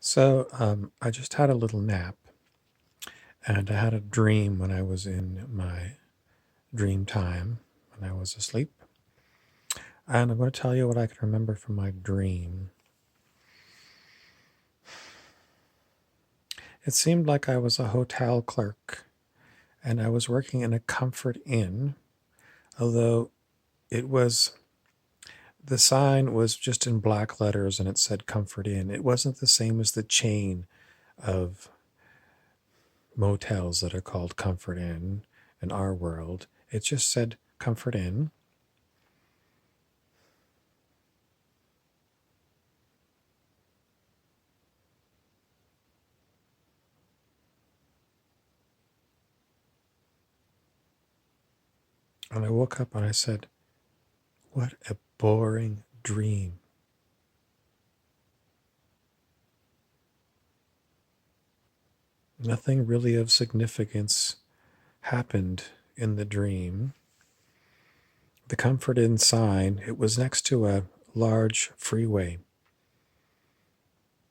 I just had a little nap, and I had a dream when I was in my dream time when I was asleep. And I'm going to tell you what I can remember from my dream. It seemed like I was a hotel clerk, and I was working in a comfort inn, although it was the sign was just in black letters and it said Comfort Inn. It wasn't the same as the chain of motels that are called Comfort Inn in our world. It just said Comfort Inn. And I woke up and I said, what a boring dream. Nothing really of significance happened in the dream. The Comfort Inn sign, it was next to a large freeway.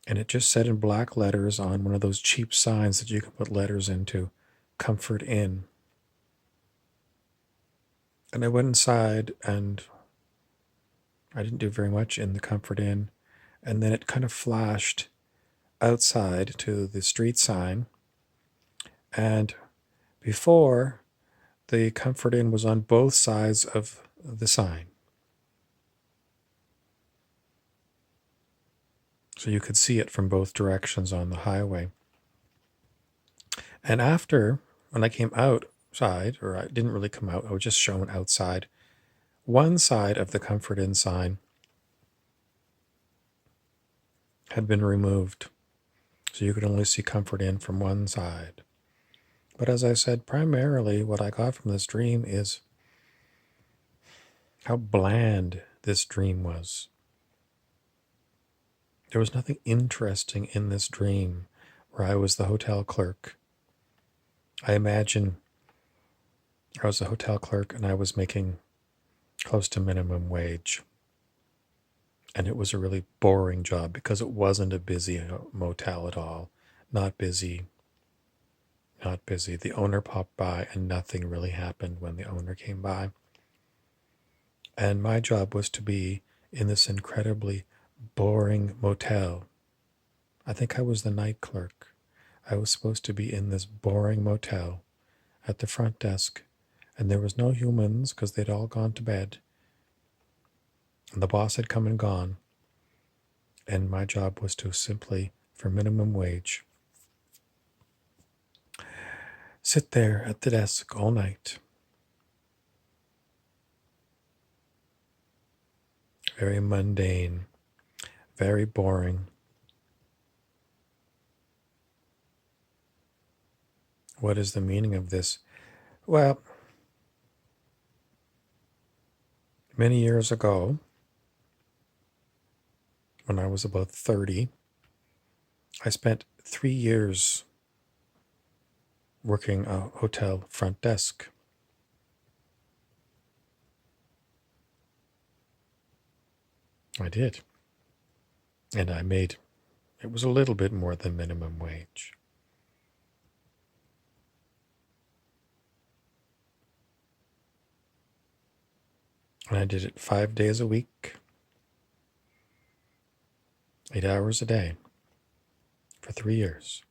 And it just said in black letters on one of those cheap signs that you can put letters into, Comfort Inn. And I went inside and I didn't do very much in the Comfort Inn. And then it kind of flashed outside to the street sign. And before, the Comfort Inn was on both sides of the sign. So you could see it from both directions on the highway. And after, when I came outside, or I didn't really come out, I was just shown outside, one side of the Comfort Inn sign had been removed. So you could only see Comfort Inn from one side. But as I said, primarily what I got from this dream is how bland this dream was. There was nothing interesting in this dream where I was the hotel clerk. I imagine I was a hotel clerk and I was making close to minimum wage. And it was a really boring job because it wasn't a busy motel at all. Not busy, not busy. The owner popped by and nothing really happened when the owner came by. And my job was to be in this incredibly boring motel. I think I was the night clerk. I was supposed to be in this boring motel at the front desk, and there was no humans because they'd all gone to bed. And the boss had come and gone, and my job was to simply, for minimum wage, sit there at the desk all night. Very mundane, very boring. What is the meaning of this? Well, many years ago, when I was about 30, I spent 3 years working a hotel front desk. I did. And I made, it was a little bit more than minimum wage. And I did it 5 days a week, 8 hours a day, for 3 years.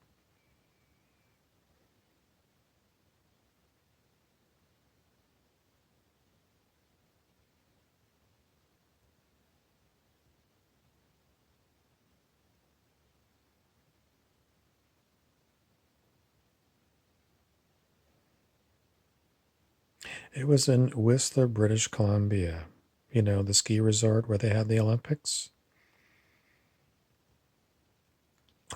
It was in Whistler, British Columbia. You know, the ski resort where they had the Olympics.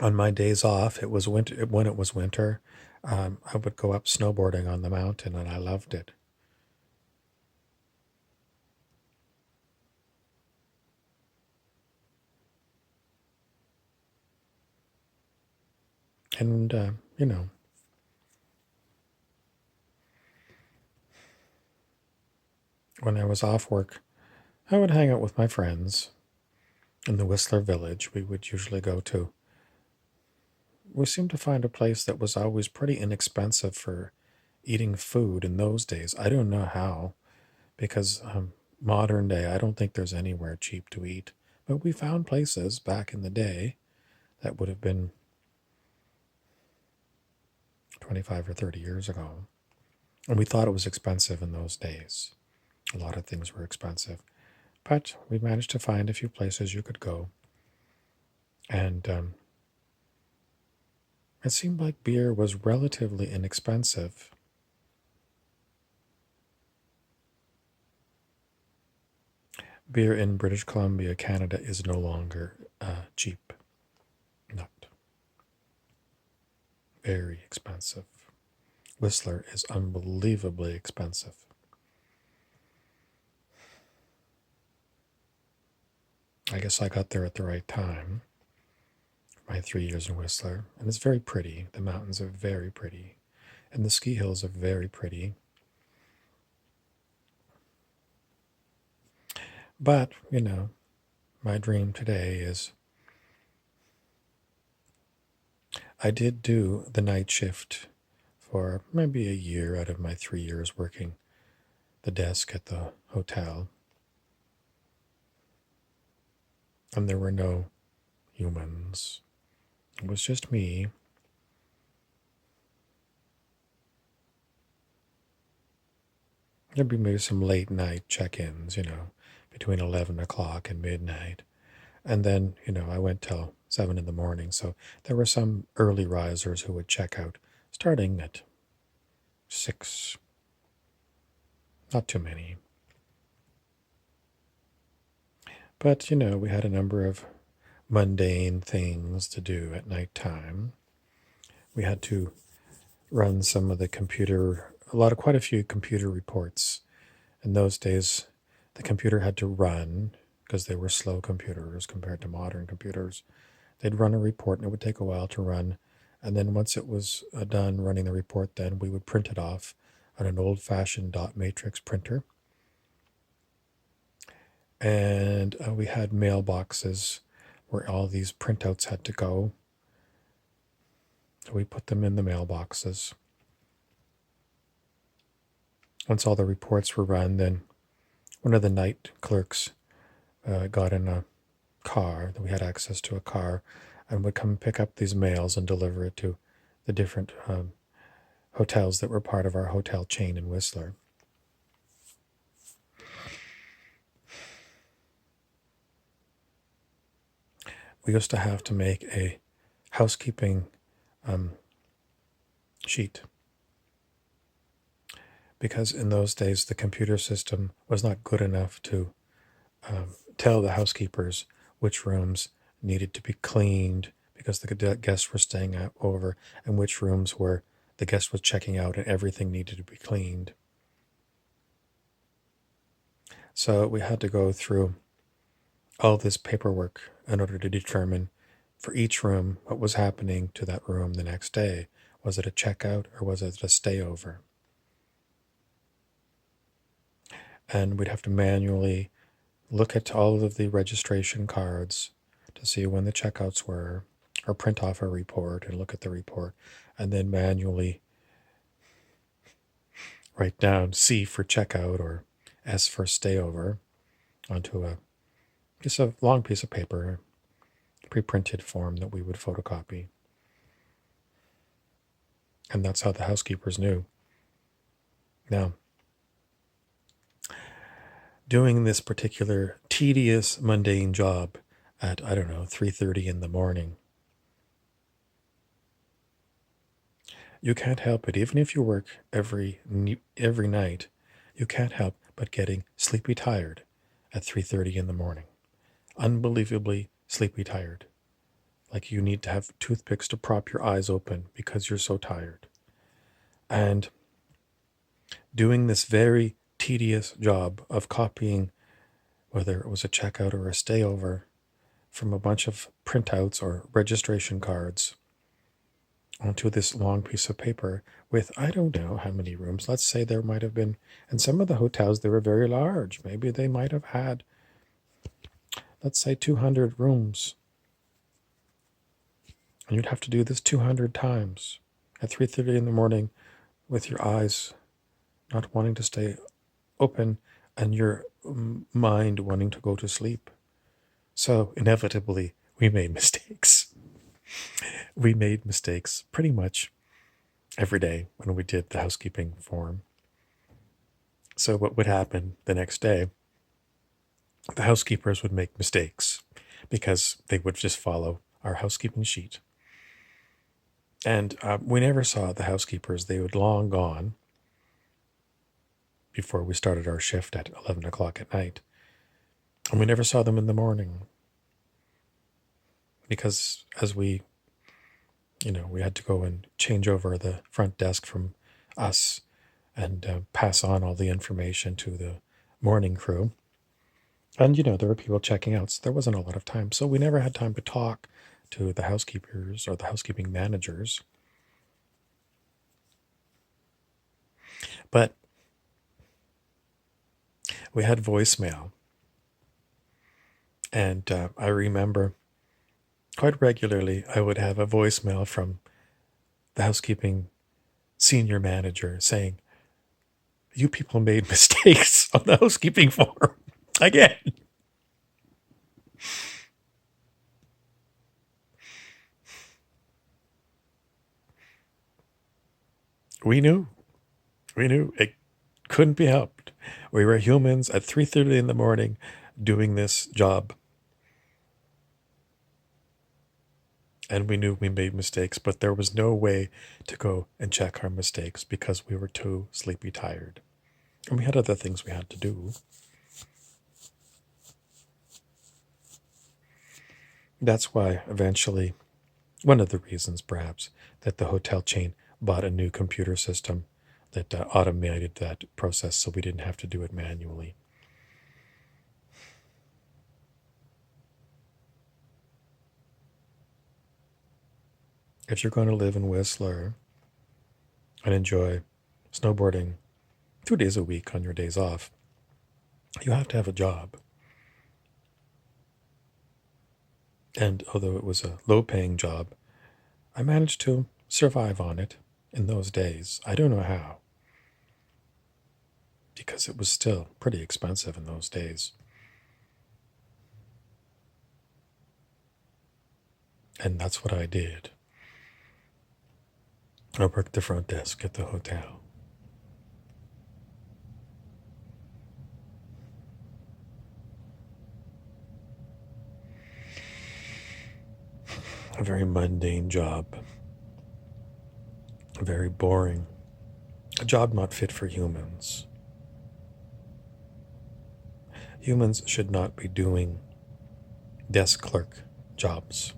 On my days off, it was winter. When it was winter, I would go up snowboarding on the mountain, and I loved it. And you know, when I was off work, I would hang out with my friends in the Whistler Village. We would usually go to we seemed to find a place that was always pretty inexpensive for eating food in those days. I don't know how, because modern day, I don't think there's anywhere cheap to eat. But we found places back in the day that would have been 25 or 30 years ago. And we thought it was expensive in those days. A lot of things were expensive. But we managed to find a few places you could go. And it seemed like beer was relatively inexpensive. Beer in British Columbia, Canada is no longer cheap. Not. Very expensive. Whistler is unbelievably expensive. I guess I got there at the right time. My 3 years in Whistler. And it's very pretty. The mountains are very pretty. And the ski hills are very pretty. But, my dream today is I did do the night shift for maybe a year out of my 3 years working the desk at the hotel. And there were no humans. It was just me. There'd be maybe some late night check-ins, between 11 o'clock and midnight. And then, I went till 7 in the morning. So there were some early risers who would check out starting at 6. Not too many. But, we had a number of mundane things to do at nighttime. We had to run some of the quite a few computer reports. In those days, the computer had to run because they were slow computers compared to modern computers. They'd run a report and it would take a while to run. And then once it was done running the report, then we would print it off on an old-fashioned dot matrix printer. And we had mailboxes where all these printouts had to go. So we put them in the mailboxes. Once all the reports were run, then one of the night clerks got in a car, that we had access to a car, and would come pick up these mails and deliver it to the different hotels that were part of our hotel chain in Whistler. We used to have to make a housekeeping sheet, because in those days the computer system was not good enough to tell the housekeepers which rooms needed to be cleaned because the guests were staying over, and which rooms where the guest was checking out and everything needed to be cleaned. So we had to go through all this paperwork in order to determine for each room what was happening to that room the next day. Was it a checkout or was it a stayover? And we'd have to manually look at all of the registration cards to see when the checkouts were, or print off a report and look at the report, and then manually write down C for checkout or S for stayover onto a long piece of paper, pre-printed form that we would photocopy. And that's how the housekeepers knew. Now, doing this particular tedious, mundane job at, 3:30 in the morning, you can't help it. Even if you work every night, you can't help but getting sleepy tired at 3:30 in the morning. Unbelievably sleepy tired. Like you need to have toothpicks to prop your eyes open because you're so tired. And doing this very tedious job of copying, whether it was a checkout or a stayover, from a bunch of printouts or registration cards onto this long piece of paper with, I don't know how many rooms. Let's say there might have been, and some of the hotels, they were very large. Maybe they might have had, let's say, 200 rooms. And you'd have to do this 200 times at 3:30 in the morning with your eyes not wanting to stay open and your mind wanting to go to sleep. So inevitably, we made mistakes. We made mistakes pretty much every day when we did the housekeeping form. So what would happen the next day, the housekeepers would make mistakes because they would just follow our housekeeping sheet. And we never saw the housekeepers. They would long gone before we started our shift at 11 o'clock at night. And we never saw them in the morning because as we had to go and change over the front desk from us and pass on all the information to the morning crew. And, there were people checking out, so there wasn't a lot of time. So we never had time to talk to the housekeepers or the housekeeping managers. But we had voicemail. And I remember quite regularly I would have a voicemail from the housekeeping senior manager saying, "You people made mistakes on the housekeeping form again." We knew it couldn't be helped. We were humans at 3:30 in the morning doing this job. And we knew we made mistakes, but there was no way to go and check our mistakes because we were too sleepy tired. And we had other things we had to do. That's why eventually, one of the reasons perhaps, that the hotel chain bought a new computer system that automated that process so we didn't have to do it manually. If you're going to live in Whistler and enjoy snowboarding 2 days a week on your days off, you have to have a job. And although it was a low-paying job, I managed to survive on it in those days. I don't know how, because it was still pretty expensive in those days. And that's what I did. I worked the front desk at the hotel. A very mundane job. Very boring. A job not fit for humans. Humans should not be doing desk clerk jobs.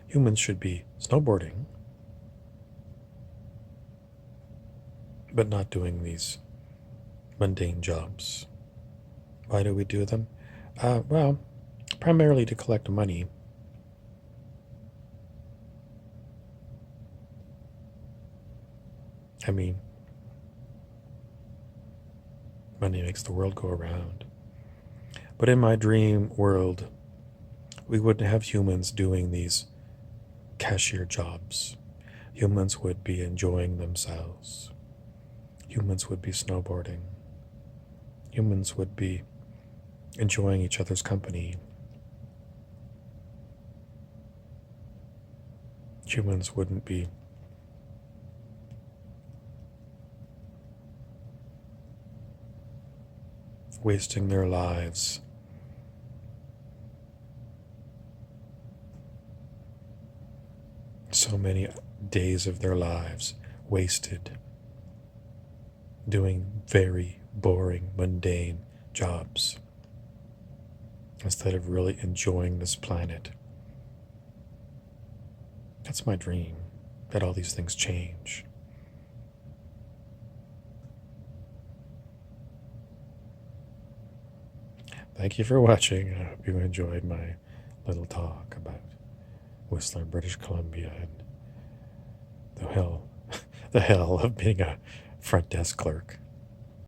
Humans should be snowboarding, but not doing these mundane jobs. Why do we do them? Well, primarily to collect money. I mean, money makes the world go around. But in my dream world, we wouldn't have humans doing these cashier jobs. Humans would be enjoying themselves. Humans would be snowboarding. Humans would be enjoying each other's company. Humans wouldn't be wasting their lives. So many days of their lives wasted doing very boring, mundane jobs instead of really enjoying this planet. That's my dream, that all these things change. Thank you for watching. I hope you enjoyed my little talk about Whistler, British Columbia, and the hell of being a front desk clerk.